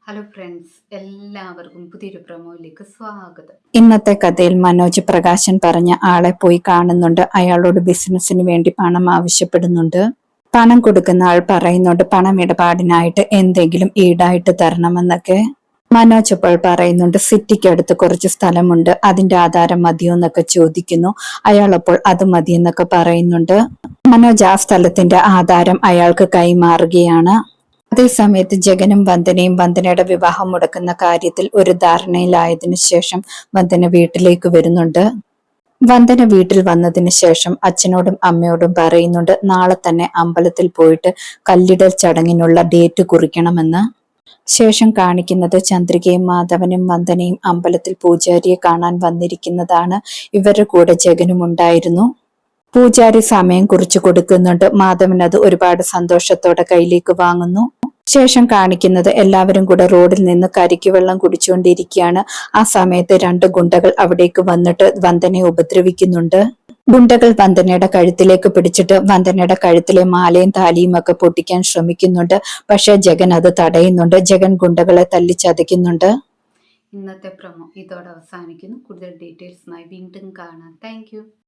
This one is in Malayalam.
ഹലോ ഫ്രണ്ട്സ്, എല്ലാവർക്കും പുതിയൊരു പ്രൊമോയിലേക്ക് സ്വാഗതം. ഇന്നത്തെ കഥയിൽ മനോജ് പ്രകാശൻ പറഞ്ഞ ആളെ പോയി കാണുന്നുണ്ട്. അയാളോട് ബിസിനസ്സിന് വേണ്ടി പണം ആവശ്യപ്പെടുന്നുണ്ട്. പണം കൊടുക്കുന്ന ആൾ പറയുന്നുണ്ട് പണമിടപാടിനായിട്ട് എന്തെങ്കിലും ഈടായിട്ട് തരണമെന്നൊക്കെ. മനോജ് അപ്പോൾ പറയുന്നുണ്ട് സിറ്റിക്കടുത്ത് കുറച്ച് സ്ഥലമുണ്ട്, അതിന്റെ ആധാരം മതിയോ എന്നൊക്കെ ചോദിക്കുന്നു. അയാൾ അപ്പോൾ അത് മതിയെന്നൊക്കെ പറയുന്നുണ്ട്. മനോജ് ആ സ്ഥലത്തിന്റെ ആധാരം അയാൾക്ക് കൈമാറുകയാണ്. അതേസമയത്ത് ജഗനും വന്ദനയും വന്ദനയുടെ വിവാഹം മുടക്കുന്ന കാര്യത്തിൽ ഒരു ധാരണയിലായതിനു ശേഷം വന്ദന വീട്ടിലേക്ക് വരുന്നുണ്ട്. വന്ദന വീട്ടിൽ വന്നതിന് ശേഷം അച്ഛനോടും അമ്മയോടും പറയുന്നുണ്ട് നാളെ തന്നെ അമ്പലത്തിൽ പോയിട്ട് കല്ലിടൽ ചടങ്ങിനുള്ള ഡേറ്റ് കുറിക്കണമെന്ന്. ശേഷം കാണിക്കുന്നത് ചന്ദ്രികയും മാധവനും വന്ദനയും അമ്പലത്തിൽ പൂജാരിയെ കാണാൻ വന്നിരിക്കുന്നതാണ്. ഇവരുടെ കൂടെ ജഗനും ഉണ്ടായിരുന്നു. പൂജാരി സമയം കുറിച്ച് കൊടുക്കുന്നുണ്ട്. മാധവൻ അത് ഒരുപാട് സന്തോഷത്തോടെ കയ്യിലേക്ക് വാങ്ങുന്നു. ശേഷം കാണിക്കുന്നത് എല്ലാവരും കൂടെ റോഡിൽ നിന്ന് കരിക്ക് വെള്ളം കുടിച്ചുകൊണ്ടിരിക്കുകയാണ്. ആ സമയത്ത് രണ്ട് ഗുണ്ടകൾ അവിടേക്ക് വന്നിട്ട് വന്ദനയെ ഉപദ്രവിക്കുന്നുണ്ട്. ഗുണ്ടകൾ വന്ദനയുടെ കഴുത്തിലേക്ക് പിടിച്ചിട്ട് വന്ദനയുടെ കഴുത്തിലെ മാലയും താലിയും ഒക്കെ പൊട്ടിക്കാൻ ശ്രമിക്കുന്നുണ്ട്. പക്ഷെ ജഗൻ അത് തടയുന്നുണ്ട്. ജഗൻ ഗുണ്ടകളെ തല്ലിച്ചതയ്ക്കുന്നുണ്ട്. ഇന്നത്തെ പ്രൊമോ ഇതോടെ അവസാനിക്കുന്നു. കൂടുതൽ ഡീറ്റെയിൽസുമായി വീണ്ടും കാണാം. താങ്ക്